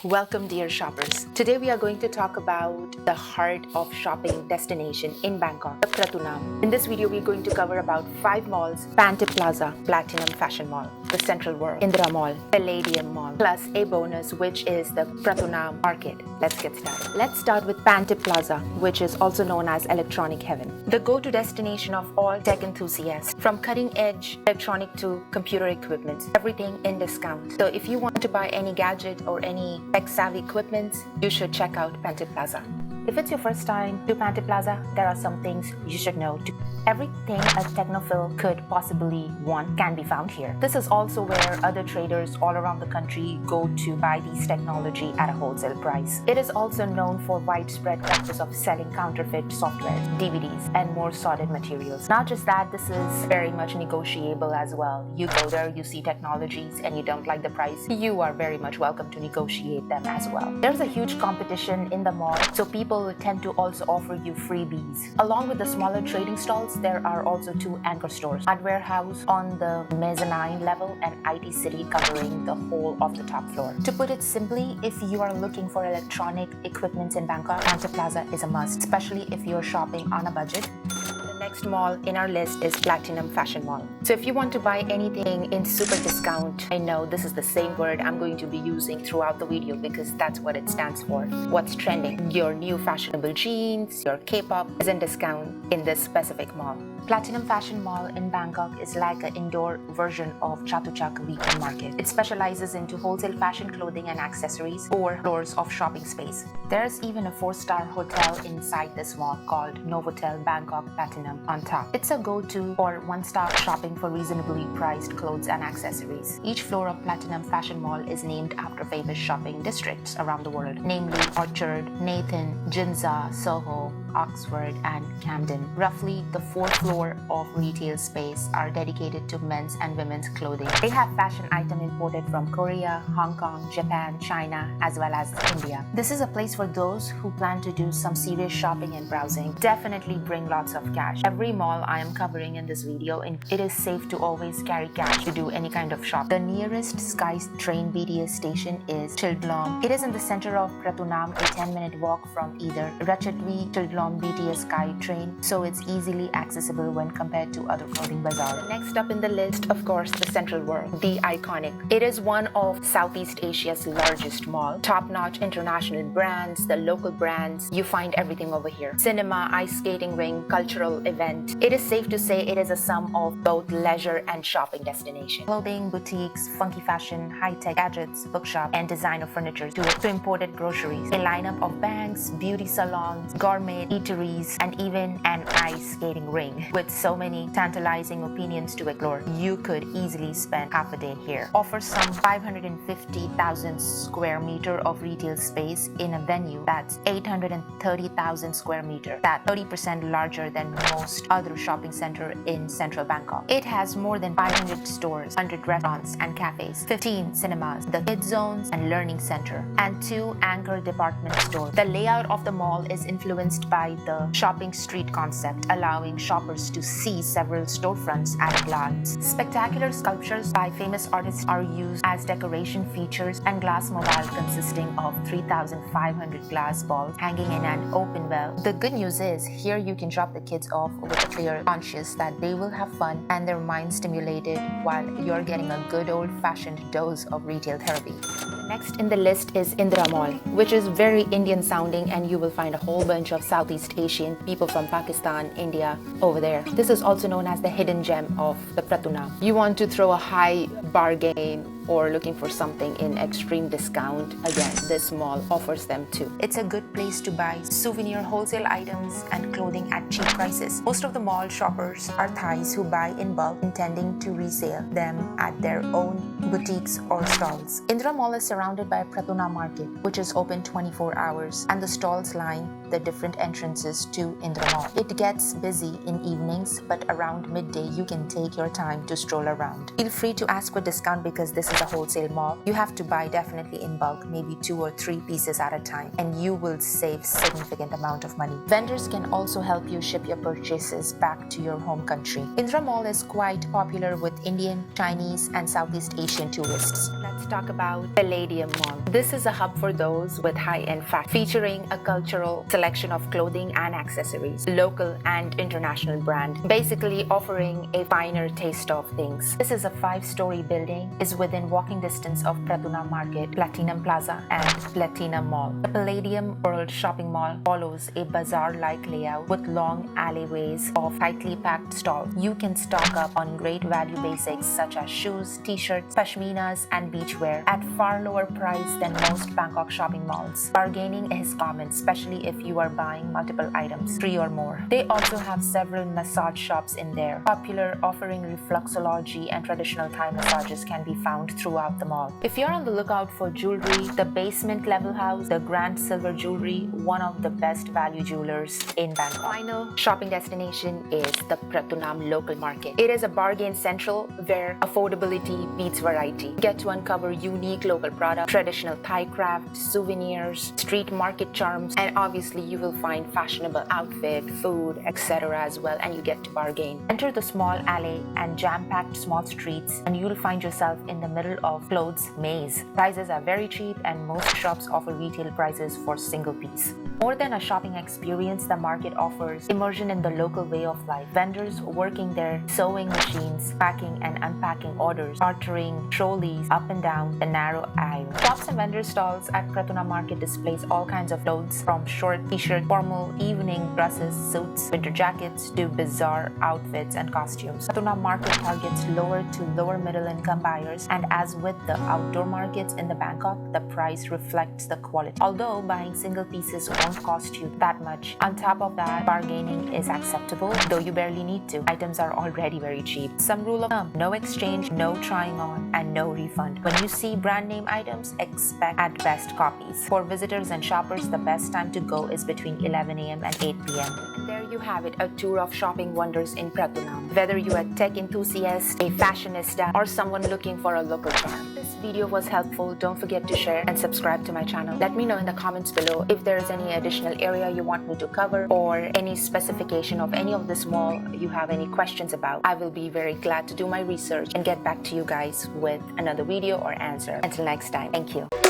Welcome, dear shoppers. Today we are going to talk about the heart of shopping destination in Bangkok, the Pratunam. In this video, we're going to cover about 5 malls: Pantip Plaza, Platinum Fashion Mall, the Central World, Indra Mall, Palladium Mall, plus a bonus, which is the Pratunam Market. Let's get started. Let's start with Pantip Plaza, which is also known as Electronic Heaven, the go-to destination of all tech enthusiasts. From cutting-edge electronic to computer equipment, everything in discount. So if you want to buy any gadget or any tech-savvy equipment, you should check out Pantip Plaza. If it's your first time to Pantip Plaza, there are some things you should know too. Everything a technophile could possibly want can be found here. This is also where other traders all around the country go to buy these technology at a wholesale price. It is also known for widespread practice of selling counterfeit software, DVDs, and more sordid materials. Not just that, this is very much negotiable as well. You go there, you see technologies, and you don't like the price, you are very much welcome to negotiate them as well. There's a huge competition in the mall, so people tend to also offer you freebies. Along with the smaller trading stalls, there are also 2 anchor stores: hardware house on the mezzanine level and IT City covering the whole of the top floor. To put it simply, if you are looking for electronic equipment in Bangkok, Pantip Plaza is a must, especially if you're shopping on a budget. The next mall in our list is Platinum Fashion Mall. So if you want to buy anything in super discount, I know this is the same word I'm going to be using throughout the video because that's what it stands for. What's trending? Your new fashionable jeans, your K-pop is in discount in this specific mall. Platinum Fashion Mall in Bangkok is like an indoor version of Chatuchak Weekend Market. It specializes into wholesale fashion clothing and accessories, 4 floors of shopping space. There's even a 4-star hotel inside this mall called Novotel Bangkok Platinum on top. It's a go-to for one-stop shopping for reasonably priced clothes and accessories. Each floor of Platinum Fashion Mall is named after famous shopping districts around the world, namely Orchard, Nathan, Ginza, Soho, Oxford, and Camden. Roughly the 4th floor of retail space are dedicated to men's and women's clothing. They have fashion items imported from Korea, Hong Kong, Japan, China, as well as India. This is a place for those who plan to do some serious shopping and browsing. Definitely bring lots of cash. Every mall I am covering in this video, it is safe to always carry cash to do any kind of shop. The nearest Sky Train BTS station is Childlom. It is in the center of Pratunam, a 10-minute walk from either Ratchatwi, Childlom BTS Sky Train, so it's easily accessible when compared to other clothing bazaars. Next up in the list, of course, the Central World, the iconic. It is one of Southeast Asia's largest mall. Top-notch international brands, the local brands, you find everything over here. Cinema, ice skating ring, cultural event. It is safe to say it is a sum of both leisure and shopping destination. Clothing, boutiques, funky fashion, high-tech gadgets, bookshop, and designer furniture to imported groceries. A lineup of banks, beauty salons, gourmet eateries, and even an ice skating ring. With so many tantalizing opinions to explore, you could easily spend half a day here. Offers some 550,000 square meter of retail space in a venue that's 830,000 square meter. That's 30% larger than most other shopping center in central Bangkok. It has more than 500 stores, 100 restaurants and cafes, 15 cinemas, the kids zones and learning center, and 2 anchor department stores. The layout of the mall is influenced by the shopping street concept, allowing shoppers to see several storefronts at a glance. Spectacular sculptures by famous artists are used as decoration features, and glass mobile consisting of 3,500 glass balls hanging in an open well. The good news is, here you can drop the kids off with a clear conscience that they will have fun and their mind stimulated while you're getting a good old-fashioned dose of retail therapy. Next in the list is Indra Mall, which is very Indian sounding, and you will find a whole bunch of Southeast Asian people from Pakistan, India over there. This is also known as the hidden gem of the Pratunam. You want to throw a high bargain or looking for something in extreme discount, again, this mall offers them too. It's a good place to buy souvenir wholesale items and clothing at cheap prices. Most of the mall shoppers are Thais who buy in bulk, intending to resell them at their own boutiques or stalls. Indra Mall is surrounded by Pratunam Market, which is open 24 hours, and the stalls line the different entrances to Indra Mall. It gets busy in evenings, but around midday you can take your time to stroll around. Feel free to ask for discount because this is is a wholesale mall, you have to buy definitely in bulk, maybe 2 or 3 pieces at a time, and you will save significant amount of money. Vendors can also help you ship your purchases back to your home country. Indra Mall is quite popular with Indian, Chinese, and Southeast Asian tourists. Let's talk about Palladium Mall. This is a hub for those with high-end fashion, featuring a cultural selection of clothing and accessories, local and international brand, basically offering a finer taste of things. This is a 5-story building, is within walking distance of Pratunam Market, Platinum Plaza, and Platinum Mall. The Palladium World Shopping Mall follows a bazaar-like layout with long alleyways of tightly packed stalls. You can stock up on great value basics such as shoes, t-shirts, pashminas, and beachwear at far lower price than most Bangkok shopping malls. Bargaining is common, especially if you are buying multiple items, 3 or more. They also have several massage shops in there. Popular offering reflexology and traditional Thai massages can be found throughout the mall. If you're on the lookout for jewelry, the basement level house, the Grand Silver Jewelry, one of the best value jewelers in Bangkok. Final shopping destination is the Pratunam local market. It is a bargain central where affordability beats variety. Get to uncover unique local products, traditional Thai craft, souvenirs, street market charms, and obviously you will find fashionable outfit, food, etc. as well, and you get to bargain. Enter the small alley and jam-packed small streets, and you'll find yourself in the middle of clothes maze. Prices are very cheap, and most shops offer retail prices for single piece. More than a shopping experience, the market offers immersion in the local way of life. Vendors working there, sewing machines, packing and unpacking orders, bartering trolleys up and down the narrow aisle. Shops and vendor stalls at Pratunam Market displays all kinds of clothes, from short t-shirt, formal evening dresses, suits, winter jackets, to bizarre outfits and costumes. Pratunam Market targets lower to lower middle income buyers, and as with the outdoor markets in the Bangkok, the price reflects the quality. Although buying single pieces won't cost you that much. On top of that, bargaining is acceptable, though you barely need to. Items are already very cheap. Some rule of thumb: no exchange, no trying on, and no refund. When you see brand name items, expect at best copies. For visitors and shoppers, the best time to go is between 11 a.m. and 8 p.m. And there you have it, a tour of shopping wonders in Pratunam. Whether you're a tech enthusiast, a fashionista, or someone looking for a local charm. This video was helpful. Don't forget to share and subscribe to my channel. Let me know in the comments below if there is any additional area you want me to cover, or any specification of any of this mall you have any questions about. I will be very glad to do my research and get back to you guys with another video or answer. Until next time, thank you.